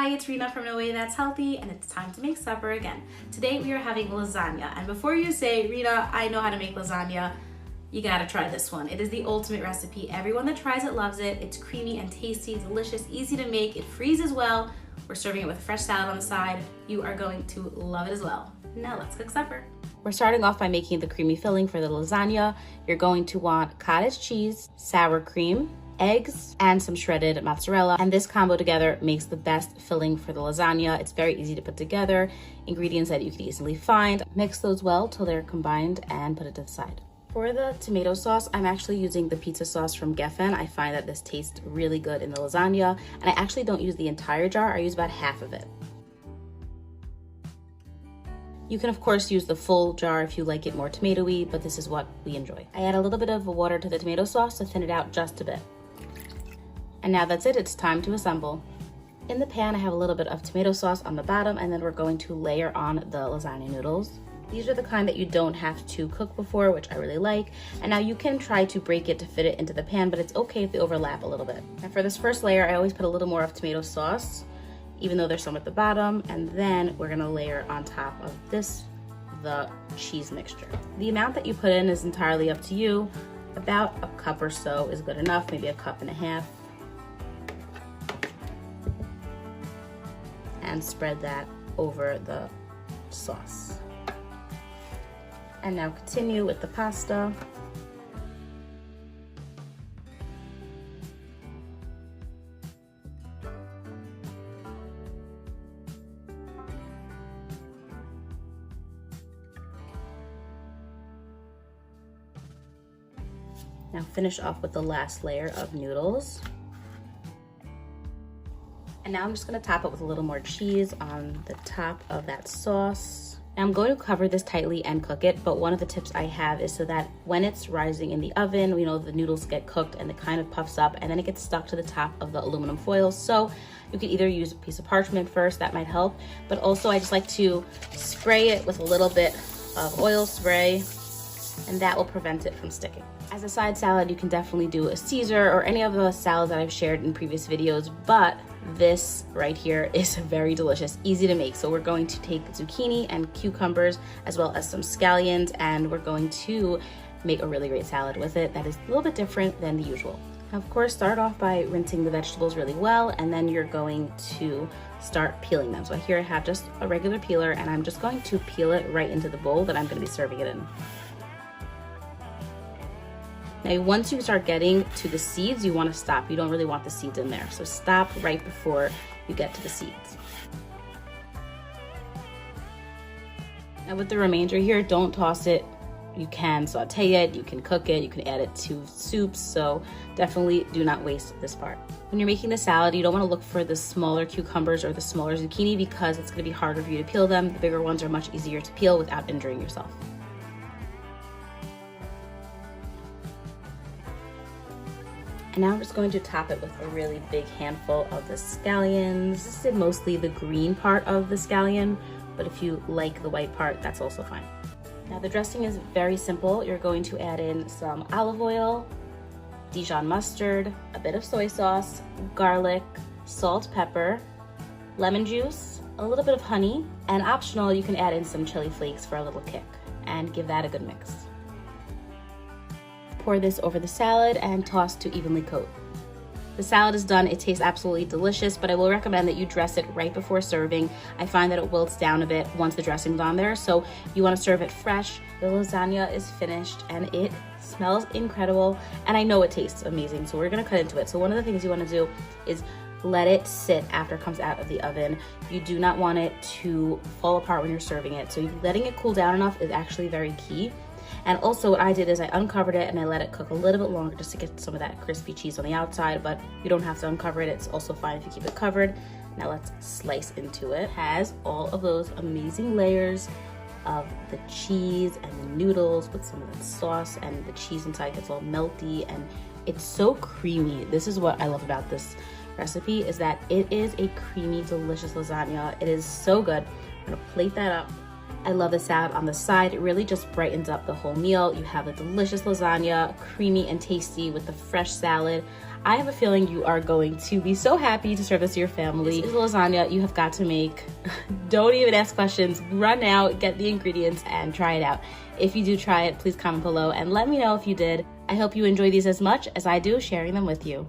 Hi, it's Rena from No Way That's Healthy, and it's time to make supper again. Today we are having lasagna, and before you say, Rena, I know how to make lasagna, you gotta try this one. It is the ultimate recipe. Everyone that tries it loves it. It's creamy and tasty, delicious, easy to make. It freezes well. We're serving it with a fresh salad on the side. You are going to love it as well. Now let's cook supper. We're starting off by making the creamy filling for the lasagna. You're going to want cottage cheese, sour cream, eggs, and some shredded mozzarella. And this combo together makes the best filling for the lasagna. It's very easy to put together. Ingredients that you can easily find. Mix those well till they're combined and put it to the side. For the tomato sauce, I'm actually using the pizza sauce from Geffen. I find that this tastes really good in the lasagna, and I actually don't use the entire jar. I use about half of it. You can of course use the full jar if you like it more tomatoey, but this is what we enjoy. I add a little bit of water to the tomato sauce to thin it out just a bit. And now that's it, it's time to assemble. In the pan, I have a little bit of tomato sauce on the bottom, and then we're going to layer on the lasagna noodles. These are the kind that you don't have to cook before, which I really like. And now you can try to break it to fit it into the pan, but it's okay if they overlap a little bit. And for this first layer, I always put a little more of tomato sauce, even though there's some at the bottom. And then we're gonna layer on top of this, the cheese mixture. The amount that you put in is entirely up to you. About a cup or so is good enough, maybe a cup and a half. And spread that over the sauce. And now continue with the pasta. Now finish off with the last layer of noodles. And now I'm just gonna top it with a little more cheese on the top of that sauce. Now I'm going to cover this tightly and cook it, but one of the tips I have is so that when it's rising in the oven, you know, the noodles get cooked and it kind of puffs up and then it gets stuck to the top of the aluminum foil. So you can either use a piece of parchment first, that might help, but also I just like to spray it with a little bit of oil spray, and that will prevent it from sticking. As a side salad, you can definitely do a Caesar or any of the salads that I've shared in previous videos, but this right here is very delicious, easy to make. So we're going to take zucchini and cucumbers as well as some scallions, and we're going to make a really great salad with it that is a little bit different than the usual. Of course, start off by rinsing the vegetables really well, and then you're going to start peeling them. So here I have just a regular peeler, and I'm just going to peel it right into the bowl that I'm going to be serving it in. Now, once you start getting to the seeds, you want to stop. You don't really want the seeds in there. So stop right before you get to the seeds. Now with the remainder here, don't toss it. You can saute it, you can cook it, you can add it to soups. So definitely do not waste this part. When you're making the salad, you don't want to look for the smaller cucumbers or the smaller zucchini because it's going to be harder for you to peel them. The bigger ones are much easier to peel without injuring yourself. And now I'm just going to top it with a really big handful of the scallions. This is mostly the green part of the scallion, but if you like the white part, that's also fine. Now the dressing is very simple. You're going to add in some olive oil, Dijon mustard, a bit of soy sauce, garlic, salt, pepper, lemon juice, a little bit of honey, and optional, you can add in some chili flakes for a little kick and give that a good mix. Pour this over the salad and toss to evenly coat. The salad is done. It tastes absolutely delicious, but I will recommend that you dress it right before serving. I find that it wilts down a bit once the dressing's on there, so you want to serve it fresh. The lasagna is finished and it smells incredible, and I know it tastes amazing, so we're gonna cut into it. So one of the things you want to do is let it sit after it comes out of the oven. You do not want it to fall apart when you're serving it, so letting it cool down enough is actually very key. And also what I did is I uncovered it and I let it cook a little bit longer just to get some of that crispy cheese on the outside, but you don't have to uncover it. It's also fine if you keep it covered. Now let's slice into it. It has all of those amazing layers of the cheese and the noodles with some of that sauce, and the cheese inside gets all melty and it's so creamy. This is what I love about this recipe, is that it is a creamy, delicious lasagna. It is so good. I'm gonna plate that up. I love the salad on the side. It really just brightens up the whole meal. You have a delicious lasagna, creamy and tasty with the fresh salad. I have a feeling you are going to be so happy to serve this to your family. This is lasagna you have got to make. Don't even ask questions. Run out, get the ingredients, and try it out. If you do try it, please comment below and let me know if you did. I hope you enjoy these as much as I do sharing them with you.